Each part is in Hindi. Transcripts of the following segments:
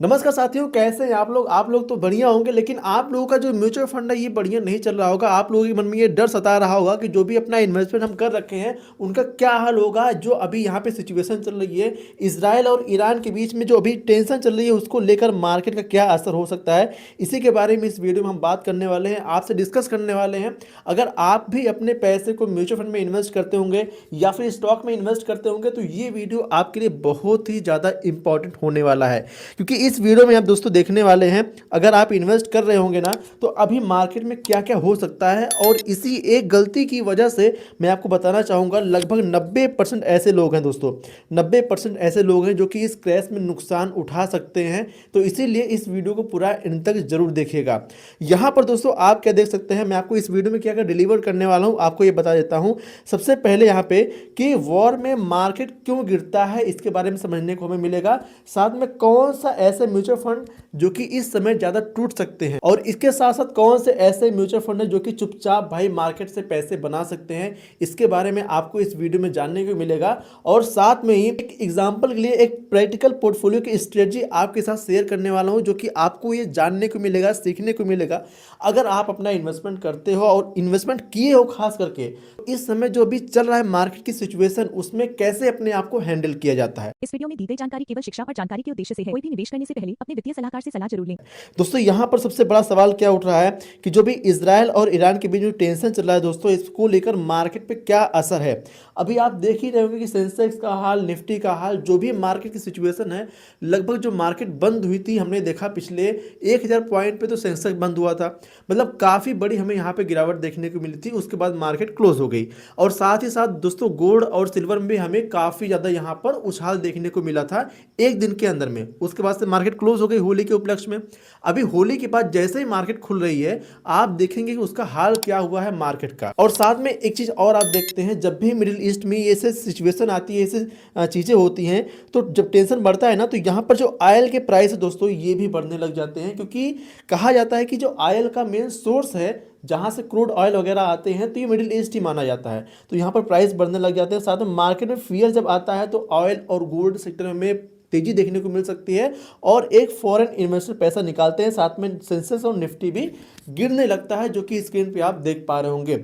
नमस्कार साथियों, कैसे हैं आप लोग। आप लोग तो बढ़िया होंगे, लेकिन आप लोगों का जो म्यूचुअल फंड है ये बढ़िया नहीं चल रहा होगा। आप लोगों के मन में ये डर सता रहा होगा कि जो भी अपना इन्वेस्टमेंट हम कर रखे हैं उनका क्या हाल होगा। जो अभी यहाँ पे सिचुएशन चल रही है इसराइल और ईरान के बीच में, जो अभी टेंशन चल रही है, उसको लेकर मार्केट का क्या असर हो सकता है, इसी के बारे में इस वीडियो में हम बात करने वाले हैं, आपसे डिस्कस करने वाले हैं। अगर आप भी अपने पैसे को म्यूचुअल फंड में इन्वेस्ट करते होंगे या फिर स्टॉक में इन्वेस्ट करते होंगे तो ये वीडियो आपके लिए बहुत ही ज़्यादा इंपॉर्टेंट होने वाला है। क्योंकि इस वीडियो में आप दोस्तों देखने वाले हैं, अगर आप इन्वेस्ट कर रहे होंगे ना तो अभी मार्केट में क्या क्या हो सकता है। और इसी एक गलती की वजह से मैं आपको बताना चाहूँगा, लगभग 90% ऐसे लोग हैं दोस्तों, 90% ऐसे लोग हैं जो कि इस क्रैश में नुकसान उठा सकते हैं। तो इसीलिए इस वीडियो को पूरा एंड तक जरूर देखिएगा। यहाँ पर दोस्तों आप क्या देख सकते हैं, मैं आपको इस वीडियो में क्या क्या डिलीवर करने वाला हूँ आपको ये बता देता हूँ। सबसे पहले यहाँ पे कि वॉर में मार्केट क्यों गिरता है इसके बारे में समझने को हमें मिलेगा। साथ में कौन सा ऐसे म्यूचुअल फंड जो कि इस समय ज्यादा टूट सकते हैं, और इसके साथ साथ कौन से ऐसे म्यूचुअल फंड है जो कि चुपचाप भाई मार्केट से पैसे बना सकते हैं, इसके बारे में आपको इस वीडियो में जानने को मिलेगा। और साथ में ही एक एग्जांपल के लिए एक प्रैक्टिकल पोर्टफोलियो की स्ट्रेटजी आपके साथ शेयर करने वाला हूं, जो कि आपको ये जानने को मिलेगा, सीखने को मिलेगा। अगर आप अपना इन्वेस्टमेंट करते हो और इन्वेस्टमेंट किए हो, खास करके इस समय जो भी चल रहा है मार्केट की सिचुएशन, उसमें कैसे अपने आप को हैंडल किया जाता है। इस वीडियो में दी गई जानकारी केवल शिक्षा और जानकारी के उद्देश्य से है। कोई भी निवेश करने से पहले अपने वित्तीय सलाहकार से सलाह जरूर लें। दोस्तों यहाँ पर सबसे बड़ा सवाल क्या उठ रहा है कि जो भी इजराइल और ईरान के बीच जो टेंशन चल रहा है दोस्तों, इसको लेकर मार्केट पे क्या असर है। अभी आप देख ही रहे होंगे कि सेंसेक्स का हाल, निफ्टी का हाल, जो भी मार्केट की सिचुएशन है, लगभग जो मार्केट बंद हुई थी हमने देखा पिछले 1000 पॉइंट पे तो सेंसेक्स बंद हुआ था। मतलब काफ़ी बड़ी हमें यहाँ पे गिरावट देखने को मिली थी, उसके बाद मार्केट क्लोज हो गई। और साथ ही साथ दोस्तों गोल्ड और सिल्वर में भी हमें काफ़ी ज़्यादा यहाँ पर उछाल देखने को मिला था एक दिन के अंदर में। उसके बाद से मार्केट क्लोज हो गई होली के उपलक्ष्य में। अभी होली के बाद जैसे ही मार्केट खुल रही है, आप देखेंगे कि उसका हाल क्या हुआ है मार्केट का। और साथ में एक चीज और आप देखते हैं, जब भी मिडिल ईस्ट में ऐसे सिचुएशन आती है, ऐसे चीजें होती हैं, तो जब टेंशन बढ़ता है ना, तो यहाँ पर जो ऑयल के प्राइस है दोस्तों ये भी बढ़ने लग जाते हैं। क्योंकि कहा जाता है कि जो ऑयल का मेन सोर्स है, जहां से क्रूड ऑयल वगैरह आते हैं, तो ये मिडिल ईस्ट ही माना जाता है। तो यहाँ पर प्राइस बढ़ने लग जाते हैं। साथ में मार्केट में फियर जब आता है तो ऑयल और गोल्ड सेक्टर में तेजी देखने को मिल सकती है, और एक फॉरेन इन्वेस्टर पैसा निकालते हैं। साथ में सेंसेक्स और निफ्टी भी गिरने लगता है, जो कि स्क्रीन पे आप देख पा रहे होंगे।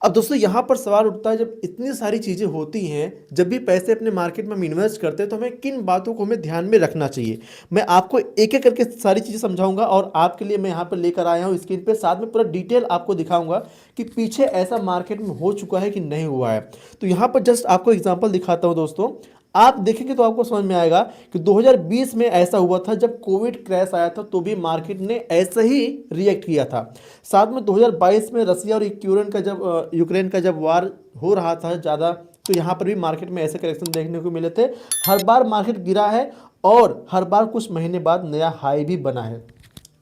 अब दोस्तों यहाँ पर सवाल उठता है, जब इतनी सारी चीज़ें होती हैं, जब भी पैसे अपने मार्केट में हम इन्वेस्ट करते हैं, तो हमें किन बातों को हमें ध्यान में रखना चाहिए। मैं आपको एक एक करके सारी चीज़ें समझाऊंगा, और आपके लिए मैं यहाँ पर लेकर आया हूँ स्क्रीन पे, साथ में पूरा डिटेल आपको दिखाऊंगा कि पीछे ऐसा मार्केट में हो चुका है कि नहीं हुआ है। तो यहाँ पर जस्ट आपको एग्जाम्पल दिखाता हूँ दोस्तों, आप देखेंगे तो आपको समझ में आएगा कि 2020 में ऐसा हुआ था, जब कोविड क्रैश आया था तो भी मार्केट ने ऐसे ही रिएक्ट किया था। साथ में 2022 में रसिया और यूक्रेन का जब वार हो रहा था ज़्यादा, तो यहाँ पर भी मार्केट में ऐसे करेक्शन देखने को मिले थे। हर बार मार्केट गिरा है और हर बार कुछ महीने बाद नया हाई भी बना है।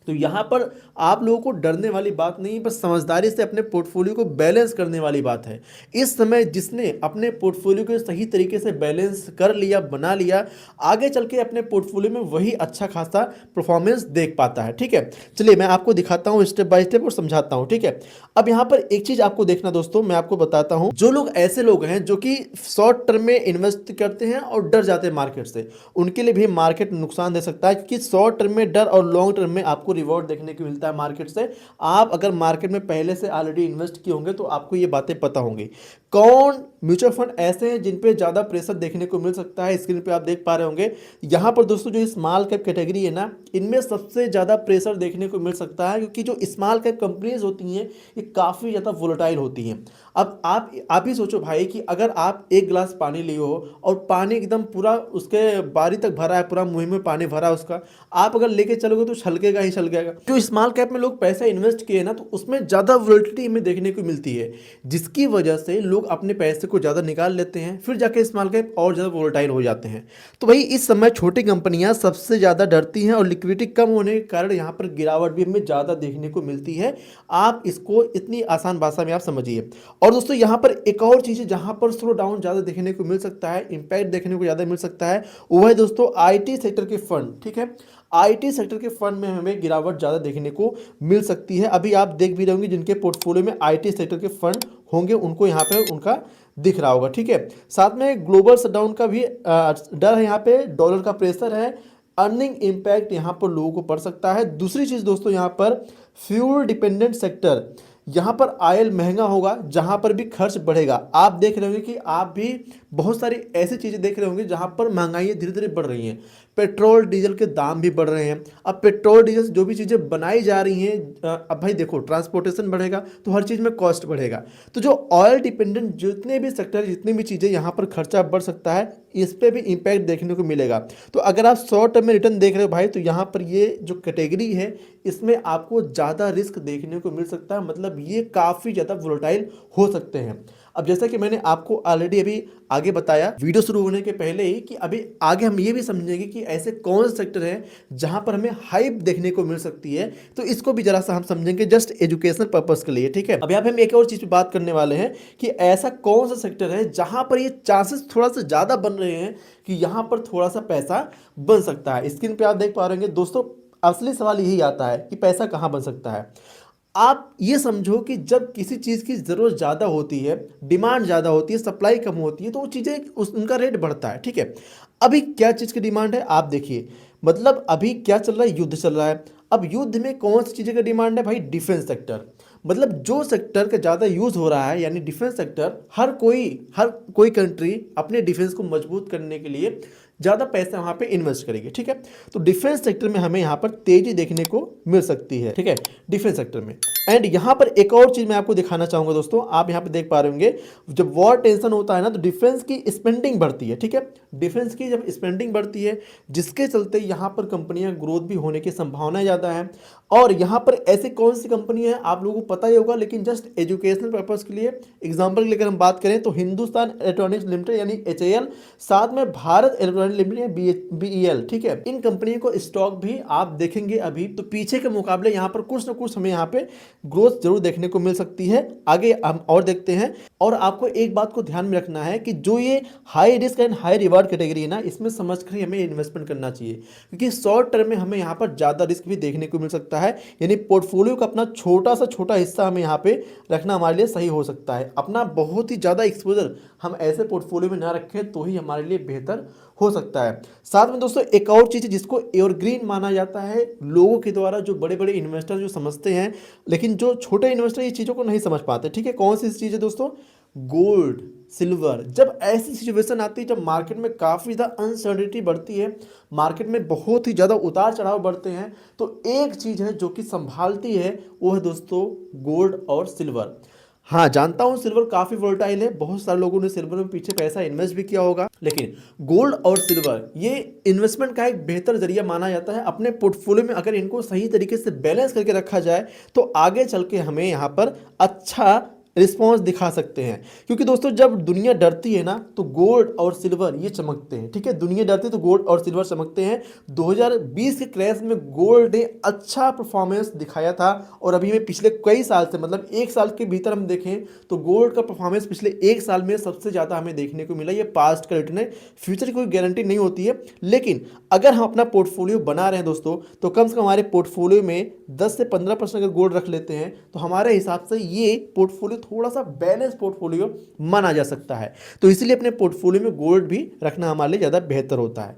तो यहाँ पर आप लोगों को डरने वाली बात नहीं, बस समझदारी से अपने पोर्टफोलियो को बैलेंस करने वाली बात है। इस समय जिसने अपने पोर्टफोलियो को सही तरीके से बैलेंस कर लिया, बना लिया, आगे चल के अपने पोर्टफोलियो में वही अच्छा खासा परफॉर्मेंस देख पाता है। ठीक है, चलिए मैं आपको दिखाता हूँ स्टेप बाय स्टेप और समझाता हूँ। ठीक है, अब यहाँ पर एक चीज आपको देखना दोस्तों, मैं आपको बताता हूँ, जो लोग ऐसे लोग हैं जो कि शॉर्ट टर्म में इन्वेस्ट करते हैं और डर जाते हैं मार्केट से, उनके लिए भी मार्केट नुकसान दे सकता है। क्योंकि शॉर्ट टर्म में डर और लॉन्ग टर्म में आपको रिवॉर्ड देखने को मिलता है मार्केट से। आप अगर मार्केट में पहले से ऑलरेडी इन्वेस्ट किए होंगे तो आपको ये बातें पता होंगी। कौन म्यूचुअल फंड ऐसे हैं जिन पे ज्यादा प्रेशर देखने को मिल सकता है, स्क्रीन पे आप देख पा रहे होंगे। यहां पर दोस्तों जो स्मॉल कैप कैटेगरी है ना, इनमें सबसे ज्यादा प्रेशर देखने को मिल सकता है, क्योंकि जो स्मॉल कैप कंपनीज होती हैं ये काफी ज्यादा वोलेटाइल होती हैं। अब आप ही सोचो भाई कि अगर आप एक गिलास पानी लिए हो और पानी एकदम पूरा उसके बारी तक भरा है, पूरा मुंह में पानी भरा है उसका, आप अगर लेके चलोगे तो छलकेगा ही छलकेगा। जो स्मॉल कैप में लोग पैसा इन्वेस्ट किए ना, तो उसमें ज्यादा वोलेटिलिटी हमें देखने को मिलती है, जिसकी वजह से लोग अपने पैसे को ज्यादा निकाल लेते हैं, फिर जाके स्मॉल कैप और ज्यादा वोलेटाइल हो जाते हैं। तो भाई इस समय छोटी कंपनियां सबसे ज्यादा डरती हैं, और लिक्विडिटी कम होने के कारण यहाँ पर गिरावट भी हमें ज्यादा देखने को मिलती है। आप इसको इतनी आसान भाषा में आप समझिए। और दोस्तों यहाँ पर एक और चीज है जहां पर स्लो डाउन ज्यादा देखने को मिल सकता है, इंपैक्ट देखने को ज्यादा मिल सकता है, वो है दोस्तों आईटी सेक्टर के फंड। ठीक है, आईटी सेक्टर के फंड में हमें गिरावट ज्यादा देखने को मिल सकती है। अभी आप देख भी रहे होंगे जिनके पोर्टफोलियो में आईटी सेक्टर के फंड होंगे, उनको यहाँ पे उनका दिख रहा होगा। ठीक है, साथ में ग्लोबल शटडाउन का भी डर है, यहाँ पे डॉलर का प्रेशर है, अर्निंग इम्पैक्ट यहाँ पर लोगों को पड़ सकता है। दूसरी चीज़ दोस्तों यहाँ पर फ्यूल डिपेंडेंट सेक्टर, यहाँ पर ऑयल महंगा होगा, जहाँ पर भी खर्च बढ़ेगा। आप देख रहे होंगे कि आप भी बहुत सारी ऐसी चीज़ें देख रहे होंगे जहाँ पर महंगाई धीरे धीरे बढ़ रही हैं। पेट्रोल डीजल के दाम भी बढ़ रहे हैं। अब पेट्रोल डीजल से जो भी चीज़ें बनाई जा रही हैं, अब भाई देखो ट्रांसपोर्टेशन बढ़ेगा तो हर चीज़ में कॉस्ट बढ़ेगा। तो जो ऑयल डिपेंडेंट जितने भी सेक्टर, जितनी भी चीज़ें यहाँ पर खर्चा बढ़ सकता है, इस पर भी इम्पैक्ट देखने को मिलेगा। तो अगर आप शॉर्ट टर्म में रिटर्न देख रहे हो भाई, तो यहाँ पर ये जो कैटेगरी है इसमें आपको ज़्यादा रिस्क देखने को मिल सकता है। मतलब ये काफ़ी ज़्यादा वोलेटाइल हो सकते हैं। अब जैसा कि मैंने आपको ऑलरेडी अभी आगे बताया वीडियो शुरू होने के पहले ही, कि अभी आगे हम ये भी समझेंगे कि ऐसे कौन से सेक्टर हैं जहां पर हमें हाइप देखने को मिल सकती है। तो इसको भी जरा सा हम समझेंगे जस्ट एजुकेशनल पर्पस के लिए, ठीक है। अब यहाँ पे हम एक और चीज़ पे बात करने वाले हैं कि ऐसा कौन सा सेक्टर है जहां पर ये चांसेस थोड़ा सा ज़्यादा बन रहे हैं कि यहाँ पर थोड़ा सा पैसा बन सकता है। स्क्रीन पर आप देख पा रहे होंगे दोस्तों, असली सवाल यही आता है कि पैसा कहाँ बन सकता है। आप ये समझो कि जब किसी चीज़ की ज़रूरत ज़्यादा होती है, डिमांड ज़्यादा होती है, सप्लाई कम होती है, तो वो चीज़ें उनका रेट बढ़ता है, ठीक है। अभी क्या चीज़ की डिमांड है आप देखिए, मतलब अभी क्या चल रहा है, युद्ध चल रहा है। अब युद्ध में कौन सी चीज़ें का डिमांड है भाई, डिफेंस सेक्टर। मतलब जो सेक्टर का ज़्यादा यूज़ हो रहा है, यानी डिफेंस सेक्टर, हर कोई कंट्री अपने डिफेंस को मजबूत करने के लिए ज़्यादा पैसा वहाँ पे इन्वेस्ट करेगी, ठीक है। तो डिफेंस सेक्टर में हमें यहाँ पर तेज़ी देखने को मिल सकती है, ठीक है, डिफेंस सेक्टर में। एंड यहाँ पर एक और चीज़ मैं आपको दिखाना चाहूँगा दोस्तों, आप यहाँ पे देख पा रहे होंगे, जब वॉर टेंशन होता है ना, तो डिफेंस की स्पेंडिंग बढ़ती है, ठीक है। डिफेंस की जब स्पेंडिंग बढ़ती है, जिसके चलते यहाँ पर कंपनियाँ ग्रोथ भी होने की संभावना ज़्यादा है। और यहाँ पर ऐसी कौन सी कंपनी है आप लोगों को पता ही होगा, लेकिन जस्ट एजुकेशनल पर्पज़ के लिए एग्जाम्पल के लिए अगर हम बात करें तो हिंदुस्तान इलेक्ट्रॉनिक्स लिमिटेड यानी HAL, साथ में भारत इलेक्ट्रॉनिक्स लिमिटेड BEL, ठीक है। इन कंपनियों को स्टॉक भी आप देखेंगे अभी तो पीछे के मुकाबले यहाँ पर कुछ ना कुछ हमें यहाँ पे ग्रोथ जरूर देखने को मिल सकती है। आगे हम और देखते हैं। और आपको एक बात को ध्यान में रखना है कि जो ये high risk and high reward category है ना, इसमें समझ कर ही हमें इन्वेस्टमेंट करना चाहिए, क्योंकि शॉर्ट टर्म में हमें यहाँ पर ज़्यादा रिस्क भी देखने को मिल सकता है। यानी पोर्टफोलियो का अपना छोटा हिस्सा हमें यहाँ पे रखना हमारे लिए सही हो सकता है। अपना बहुत ही ज़्यादा एक्सपोजर हम ऐसे पोर्टफोलियो में ना रखें तो ही हमारे लिए बेहतर हो सकता है। साथ में दोस्तों एक और चीज़ जिसको एवरग्रीन माना जाता है लोगों के द्वारा, जो बड़े बड़े इन्वेस्टर जो समझते हैं, लेकिन जो छोटे इन्वेस्टर ये चीज़ों को नहीं समझ पाते, ठीक है। कौन सी चीज़ है दोस्तों, गोल्ड, सिल्वर। जब ऐसी सिचुएशन आती है, जब मार्केट में काफ़ी ज़्यादा अनसर्टेनिटी बढ़ती है, मार्केट में बहुत ही ज़्यादा उतार चढ़ाव बढ़ते हैं, तो एक चीज़ है जो कि संभालती है, वो है दोस्तों गोल्ड और सिल्वर। हाँ जानता हूँ सिल्वर काफ़ी वोलेटाइल है, बहुत सारे लोगों ने सिल्वर में पीछे पैसा इन्वेस्ट भी किया होगा, लेकिन गोल्ड और सिल्वर ये इन्वेस्टमेंट का एक बेहतर जरिया माना जाता है। अपने पोर्टफोलियो में अगर इनको सही तरीके से बैलेंस करके रखा जाए तो आगे चल के हमें यहाँ पर अच्छा रिस्पॉन्स दिखा सकते हैं। क्योंकि दोस्तों जब दुनिया डरती है ना, तो गोल्ड और सिल्वर ये चमकते हैं, ठीक है। दुनिया डरती है तो गोल्ड और सिल्वर चमकते हैं। 2020 के क्रैश में गोल्ड ने अच्छा परफॉर्मेंस दिखाया था, और अभी में पिछले कई साल से, मतलब एक साल के भीतर हम देखें तो गोल्ड का परफॉर्मेंस पिछले एक साल में सबसे ज़्यादा हमें देखने को मिला। ये पास्ट का रिटर्न है, फ्यूचर की कोई गारंटी नहीं होती है, लेकिन अगर हम अपना पोर्टफोलियो बना रहे हैं दोस्तों, तो कम से कम हमारे पोर्टफोलियो में 10 से 15% अगर गोल्ड रख लेते हैं तो हमारे हिसाब से ये पोर्टफोलियो थोड़ा सा बैलेंस पोर्टफोलियो माना जा सकता है। तो इसलिए अपने पोर्टफोलियो में गोल्ड भी रखना हमारे लिए ज़्यादा बेहतर होता है।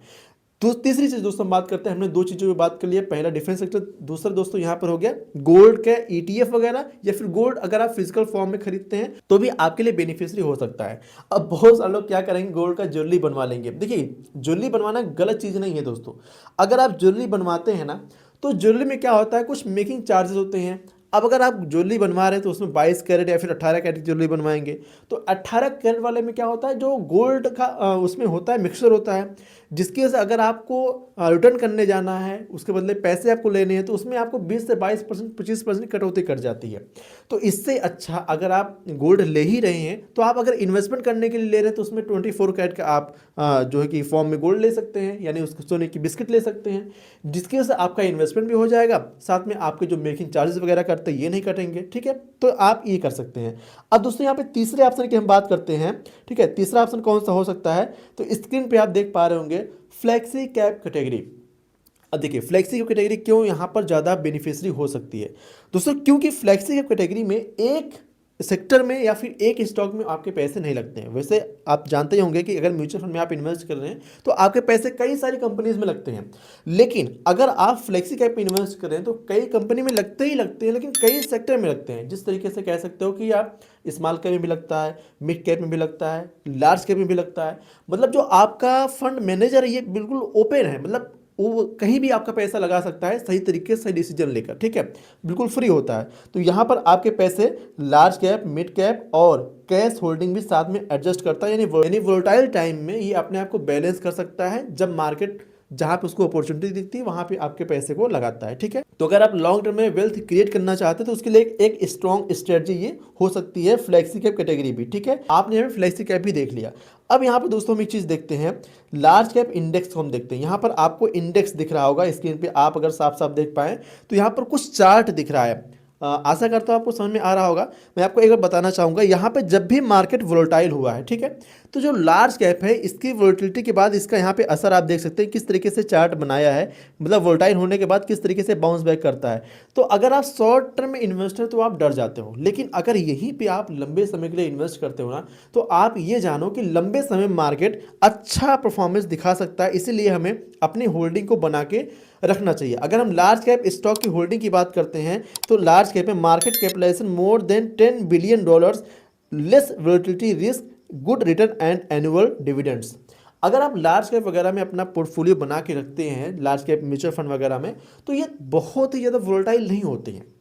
तो तीसरी चीज़ दोस्तों हम बात करते हैं, हमने दो चीज़ों की बात कर ली है, पहला डिफेंस सेक्टर, दूसरा दोस्तों यहाँ पर हो गया गोल्ड का ETF वगैरह, या फिर गोल्ड अगर आप फिजिकल फॉर्म में खरीदते हैं तो भी आपके लिए बेनिफिशियरी हो सकता है। अब बहुत सारे लोग क्या करेंगे, गोल्ड का ज्वेलरी बनवा लेंगे। देखिए ज्वेलरी बनवाना गलत चीज़ नहीं है दोस्तों। अगर आप ज्वेलरी बनवाते हैं ना, तो ज्वेलरी में क्या होता है, कुछ मेकिंग चार्जेस होते हैं। अब अगर आप ज्वेलरी बनवा रहे हैं तो उसमें 22 कैरेट या फिर 18 कैरेट ज्वेलरी बनवाएंगे, तो 18 कैरेट वाले में क्या होता है, जो गोल्ड का उसमें होता है, मिक्सचर होता है, जिसकी वजह से अगर आपको रिटर्न करने जाना है, उसके बदले पैसे आपको लेने हैं, तो उसमें आपको 20 से 22% 25% कटौती कट जाती है। तो इससे अच्छा अगर आप गोल्ड ले ही रहे हैं, तो आप अगर इन्वेस्टमेंट करने के लिए ले रहे हैं तो उसमें 24 कैरेट का आप जो है कि फॉर्म में गोल्ड ले सकते हैं, यानी उसको सोने की बिस्किट ले सकते हैं, जिसकी वजह से आपका इन्वेस्टमेंट भी हो जाएगा, साथ में आपके जो मेकिंग चार्जेस वगैरह करते हैं ये नहीं कटेंगे, ठीक है। तो आप ये कर सकते हैं। अब दोस्तों यहाँ पे तीसरे ऑप्शन की हम बात करते हैं, ठीक है। तीसरा ऑप्शन कौन सा हो सकता है, तो स्क्रीन पे आप देख पा रहे होंगे फ्लेक्सी कैप कैटेगरी। अब देखिए फ्लेक्सी कैप कैटेगरी क्यों यहाँ पर ज़्यादा बेनिफिशियरी हो सकती है दोस्तों, क्योंकि फ्लेक्सी कैप कैटेगरी में एक सेक्टर में या फिर एक स्टॉक में आपके पैसे नहीं लगते हैं। वैसे आप जानते ही होंगे कि अगर म्यूचुअल फंड में आप इन्वेस्ट कर रहे हैं तो आपके पैसे कई सारी कंपनीज में लगते हैं, लेकिन अगर आप फ्लेक्सी कैप में इन्वेस्ट कर रहे हैं तो कई कंपनी में लगते ही लगते हैं, लेकिन कई सेक्टर में लगते हैं। जिस तरीके से कह सकते हो कि आप स्मॉल कैप में भी लगता है, मिड कैप में भी लगता है, लार्ज कैप में भी लगता है। मतलब जो आपका फंड मैनेजर है ये बिल्कुल ओपन है, मतलब वो कहीं भी आपका पैसा लगा सकता है सही तरीके से सही डिसीजन लेकर, ठीक है, बिल्कुल फ्री होता है। तो यहाँ पर आपके पैसे लार्ज कैप, मिड कैप और कैश होल्डिंग भी साथ में एडजस्ट करता है, यानी वोलेटाइल टाइम में ये अपने आप को बैलेंस कर सकता है। जब मार्केट जहाँ पे उसको अपॉर्चुनिटी दिखती है वहाँ पे आपके पैसे को लगाता है, ठीक है। तो अगर आप लॉन्ग टर्म में वेल्थ क्रिएट करना चाहते हैं तो उसके लिए एक स्ट्रॉन्ग स्ट्रेटजी ये हो सकती है फ्लेक्सी कैप कैटेगरी भी, ठीक है। आपने यहाँ फ्लेक्सी कैप भी देख लिया। अब यहाँ पर दोस्तों हम एक चीज़ देखते हैं, लार्ज कैप इंडेक्स को हम देखते हैं। यहाँ पर आपको इंडेक्स दिख रहा होगा स्क्रीन पे, आप अगर साफ साफ देख पाएँ तो यहाँ पर कुछ चार्ट दिख रहा है। आशा करता हूँ आपको समझ में आ रहा होगा। मैं आपको एक बार बताना चाहूँगा, यहाँ पे जब भी मार्केट वोलेटाइल हुआ है, ठीक है, तो जो लार्ज कैप है इसकी वोलेटिलिटी के बाद इसका यहाँ पे असर आप देख सकते हैं किस तरीके से चार्ट बनाया है, मतलब वोलेटाइल होने के बाद किस तरीके से बाउंस बैक करता है। तो अगर आप शॉर्ट टर्म इन्वेस्टर तो आप डर जाते हो, लेकिन अगर यहीं पे आप लंबे समय के लिए इन्वेस्ट करते हो ना, तो आप ये जानो कि लंबे समय मार्केट अच्छा परफॉर्मेंस दिखा सकता है। इसीलिए हमें अपनी होल्डिंग को बना के रखना चाहिए। अगर हम लार्ज कैप स्टॉक की होल्डिंग की बात करते हैं तो लार्ज कैप में market capitalization more than $10 billion, less volatility risk, good return and annual dividends. अगर आप लार्ज कैप वगैरह में अपना पोर्टफोलियो बना के रखते हैं, लार्ज कैप म्यूचुअल फंड वगैरह में, तो ये बहुत ही ज़्यादा वोलेटाइल नहीं होते हैं।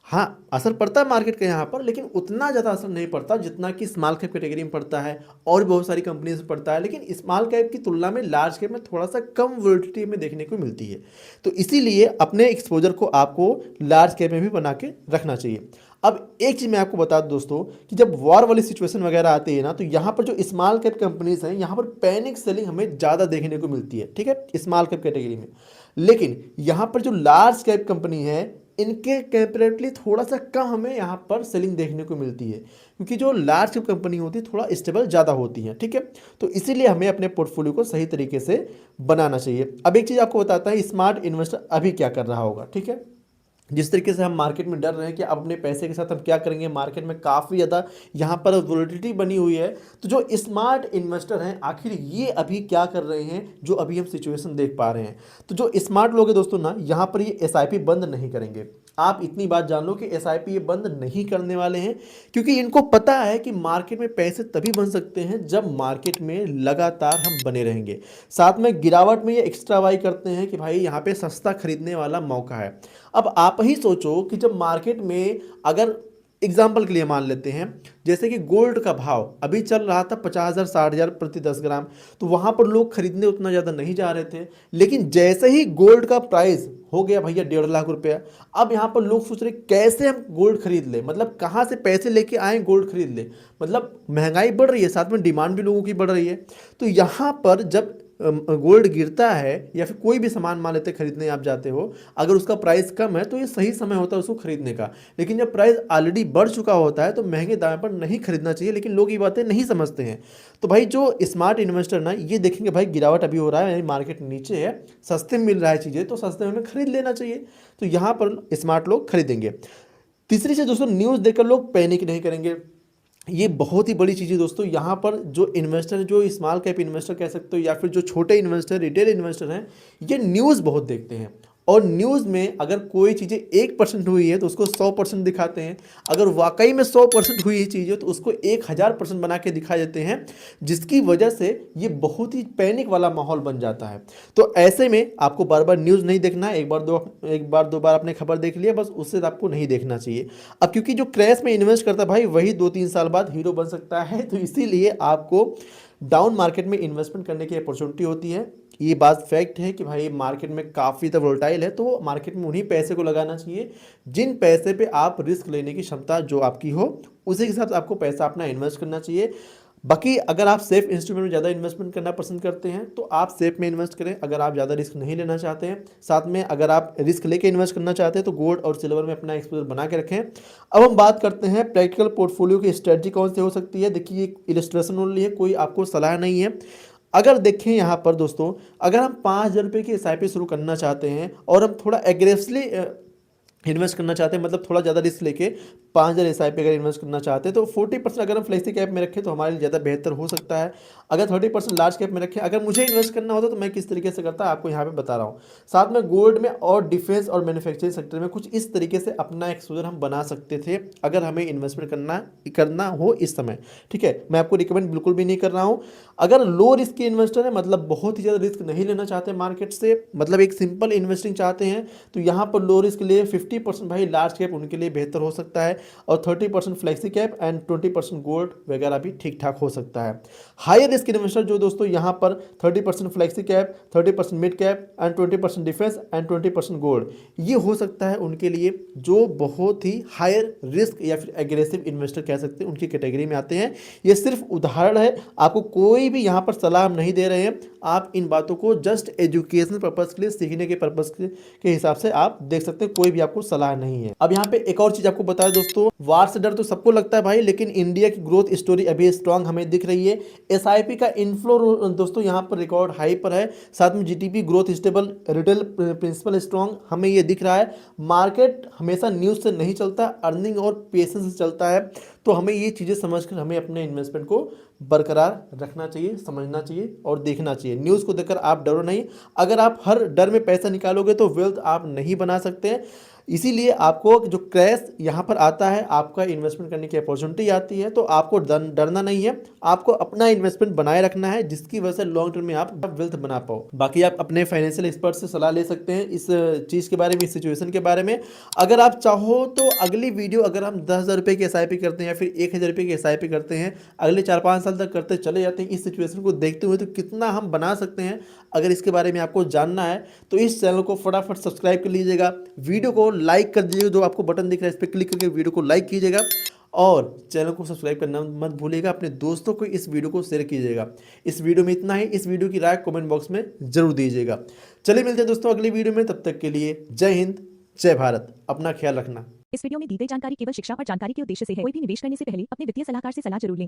हाँ, असर पड़ता है मार्केट का यहाँ पर, लेकिन उतना ज़्यादा असर नहीं पड़ता जितना कि स्मॉल कैप कैटेगरी में पड़ता है और बहुत सारी कंपनीज में पड़ता है। लेकिन स्मॉल कैप की तुलना में लार्ज कैप में थोड़ा सा कम वोलेटिलिटी में देखने को मिलती है। तो इसीलिए अपने एक्सपोजर को आपको लार्ज कैप में भी बना के रखना चाहिए। अब एक चीज़ मैं आपको बता दूं दोस्तों कि जब वॉर वाली सिचुएशन वगैरह आती है ना, तो यहाँ पर जो स्मॉल कैप कंपनीज हैं यहाँ पर पैनिक सेलिंग हमें ज़्यादा देखने को मिलती है, ठीक है, स्मॉल कैप कैटेगरी में। लेकिन यहाँ पर जो लार्ज कैप कंपनी है इनके कंपेरेटिवली थोड़ा सा कम हमें यहाँ पर सेलिंग देखने को मिलती है, क्योंकि जो लार्ज कैप कंपनी होती है थोड़ा स्टेबल ज़्यादा होती है, ठीक है। तो इसीलिए हमें अपने पोर्टफोलियो को सही तरीके से बनाना चाहिए। अब एक चीज़ आपको बताता है स्मार्ट इन्वेस्टर अभी क्या कर रहा होगा, ठीक है। जिस तरीके से हम मार्केट में डर रहे हैं कि अब अपने पैसे के साथ हम क्या करेंगे, मार्केट में काफ़ी ज़्यादा यहाँ पर वोलेटिलिटी बनी हुई है, तो जो स्मार्ट इन्वेस्टर हैं आखिर ये अभी क्या कर रहे हैं जो अभी हम सिचुएशन देख पा रहे हैं। तो जो स्मार्ट लोग हैं दोस्तों ना, यहाँ पर ये एसआईपी बंद नहीं करेंगे। आप इतनी बात जान लो कि एसआईपी ये बंद नहीं करने वाले हैं, क्योंकि इनको पता है कि मार्केट में पैसे तभी बन सकते हैं जब मार्केट में लगातार हम बने रहेंगे। साथ में गिरावट में ये एक्स्ट्रा बाई करते हैं कि भाई यहाँ पे सस्ता खरीदने वाला मौका है। अब आप ही सोचो कि जब मार्केट में, अगर एग्जाम्पल के लिए मान लेते हैं जैसे कि गोल्ड का भाव अभी चल रहा था 50,000 60,000 प्रति 10 ग्राम, तो वहाँ पर लोग खरीदने उतना ज़्यादा नहीं जा रहे थे। लेकिन जैसे ही गोल्ड का प्राइस हो गया भैया 1.5 लाख रुपया, अब यहाँ पर लोग सोच रहे कैसे हम गोल्ड खरीद ले, मतलब कहाँ से पैसे लेके आए गोल्ड खरीद ले। मतलब महंगाई बढ़ रही है, साथ में डिमांड भी लोगों की बढ़ रही है। तो यहाँ पर जब गोल्ड गिरता है या फिर कोई भी सामान मान लेते खरीदने आप जाते हो, अगर उसका प्राइस कम है तो ये सही समय होता है उसको खरीदने का। लेकिन जब प्राइस ऑलरेडी बढ़ चुका होता है तो महंगे दाम पर नहीं खरीदना चाहिए, लेकिन लोग ये बातें नहीं समझते हैं। तो भाई जो स्मार्ट इन्वेस्टर ना ये देखेंगे भाई गिरावट अभी हो रहा है, यानी मार्केट नीचे है, सस्ते में मिल रहा है चीज़ें, तो सस्ते में हमें खरीद लेना चाहिए। तो यहाँ पर स्मार्ट लोग खरीदेंगे। तीसरी चीज़ दोस्तों, न्यूज़ देखकर लोग पैनिक नहीं करेंगे। ये बहुत ही बड़ी चीज़ है दोस्तों। यहाँ पर जो इन्वेस्टर, जो स्मॉल कैप इन्वेस्टर कह सकते हो या फिर जो छोटे इन्वेस्टर, रिटेल इन्वेस्टर हैं, ये न्यूज़ बहुत देखते हैं। और न्यूज़ में अगर कोई चीज़ें 1% हुई है तो उसको 100% दिखाते हैं। अगर वाकई में 100% हुई चीज़ है तो उसको 1000% बना के दिखा देते हैं, जिसकी वजह से ये बहुत ही पैनिक वाला माहौल बन जाता है। तो ऐसे में आपको बार बार न्यूज़ नहीं देखना है, एक बार दो बार आपने खबर देख लिया बस, उससे आपको नहीं देखना चाहिए। अब क्योंकि जो क्रैश में इन्वेस्ट करता है भाई वही 2-3 साल बाद हीरो बन सकता है, तो इसीलिए आपको डाउन मार्केट में इन्वेस्टमेंट करने की अपॉर्चुनिटी होती है। ये बात फैक्ट है कि भाई मार्केट में काफ़ी ज़्यादा वोलेटाइल है, तो मार्केट में उन्हीं पैसे को लगाना चाहिए जिन पैसे पे आप रिस्क लेने की क्षमता जो आपकी हो, उसी के साथ आपको पैसा अपना इन्वेस्ट करना चाहिए। बाकी अगर आप सेफ इंस्ट्रूमेंट में ज़्यादा इन्वेस्टमेंट करना पसंद करते हैं तो आप सेफ में इन्वेस्ट करें, अगर आप ज़्यादा रिस्क नहीं लेना चाहते हैं। साथ में अगर आप रिस्क लेके इन्वेस्ट करना चाहते हैं तो गोल्ड और सिल्वर में अपना एक्सपोजर बना के रखें। अब हम बात करते हैं प्रैक्टिकल पोर्टफोलियो की स्ट्रेटजी कौन सी हो सकती है। देखिए ये इलस्ट्रेशन ओनली है, कोई आपको सलाह नहीं है। अगर देखें यहाँ पर दोस्तों, अगर हम 5,000 रुपये की SIP शुरू करना चाहते हैं और हम थोड़ा एग्रेसिवली इन्वेस्ट करना चाहते हैं, मतलब थोड़ा ज़्यादा रिस्क लेके 5,000 एसआईपी अगर इन्वेस्ट करना चाहते हैं तो 40% अगर हम फ्लेक्सी कैप में रखें तो हमारे लिए ज़्यादा बेहतर हो सकता है। अगर 30% लार्ज कैप में रखें, अगर मुझे इन्वेस्ट करना होता तो मैं किस तरीके से करता आपको यहाँ पे बता रहा हूँ। साथ में गोल्ड में और डिफेंस और मैन्युफैक्चरिंग सेक्टर में कुछ इस तरीके से अपना एक्सपोजर हम बना सकते थे अगर हमें इन्वेस्टमेंट करना हो इस समय। ठीक है, मैं आपको रिकमेंड बिल्कुल भी नहीं कर रहा हूँ। अगर लो रिस्क के इन्वेस्टर है, मतलब बहुत ही ज़्यादा रिस्क नहीं लेना चाहते मार्केट से, मतलब एक सिंपल इन्वेस्टिंग चाहते हैं, तो यहाँ पर लो रिस्क लिए 50% भाई लार्ज कैप उनके लिए बेहतर हो सकता है और 30% फ्लेक्सी कैप एंड 20% गोल्ड वगैरह भी ठीक ठाक हो सकता है। हाई रिस्क इन्वेस्टर जो दोस्तों यहाँ पर 30% flexi cap, 30% mid cap and 20% defence and 20% gold, ये हो सकता है उनके लिए जो बहुत ही हायर रिस्क या फिर एग्रेसिव इन्वेस्टर कह सकते हैं, उनकी कैटेगरी में आते हैं। ये सिर्फ उदाहरण है, आपको कोई भी यहाँ पर सलाह हम नहीं दे रहे हैं। आप इन बातों को जस्ट एजुकेशनल पर्पस के लिए, सीखने के पर्पस के हिसाब से आप देख सकते हैं, कोई भी आपको सलाह नहीं है। अब यहाँ पे एक और चीज आपको बता दें दोस्तों, वार से डर तो सबको लगता है भाई, लेकिन इंडिया की ग्रोथ स्टोरी अभी स्ट्रांग हमें दिख रही है। एसआईपी का इनफ्लो दोस्तों यहाँ पर रिकॉर्ड हाई पर है, साथ में GDP growth stable, retail principal strong हमें ये दिख रहा है। मार्केट हमेशा न्यूज से नहीं चलता, अर्निंग और पेशेंस से चलता है। तो हमें ये चीज़ें समझकर हमें अपने इन्वेस्टमेंट को बरकरार रखना चाहिए, समझना चाहिए और देखना चाहिए। न्यूज़ को देखकर आप डरो नहीं। अगर आप हर डर में पैसा निकालोगे तो वेल्थ आप नहीं बना सकते। इसीलिए आपको जो क्रैश यहाँ पर आता है, आपका इन्वेस्टमेंट करने की अपॉर्चुनिटी आती है, तो आपको डरना नहीं है। आपको अपना इन्वेस्टमेंट बनाए रखना है जिसकी वजह से लॉन्ग टर्म में आप वेल्थ बना पाओ। बाकी आप अपने फाइनेंशियल एक्सपर्ट से सलाह ले सकते हैं इस चीज़ के बारे में, इस सिचुएशन के बारे में। अगर आप चाहो तो अगली वीडियो, अगर हम 10,000 रुपये की एसआईपी करते हैं या फिर 1,000 रुपये की एसआईपी करते हैं, अगले 4-5 साल तक करते चले जाते हैं, इस सिचुएशन को देखते हुए तो कितना हम बना सकते हैं, अगर इसके बारे में आपको जानना है तो इस चैनल को फटाफट सब्सक्राइब कर लीजिएगा। वीडियो को लाइक कर दीजिएगा, जो आपको बटन दिख रहा है इस पर क्लिक करके वीडियो को लाइक कीजिएगा और चैनल को सब्सक्राइब करना मत भूलिएगा। अपने दोस्तों को इस वीडियो को शेयर कीजिएगा। इस वीडियो में इतना ही। इस वीडियो की राय कमेंट बॉक्स में जरूर दीजिएगा। चलिए मिलते हैं दोस्तों अगली वीडियो में, तब तक के लिए जय हिंद, जय भारत। अपना ख्याल रखना। इस वीडियो में दी गई जानकारी केवल शिक्षा और जानकारी के उद्देश्य से है। कोई भी निवेश करने से पहले अपने वित्तीय सलाहकार से सलाह जरूर लें।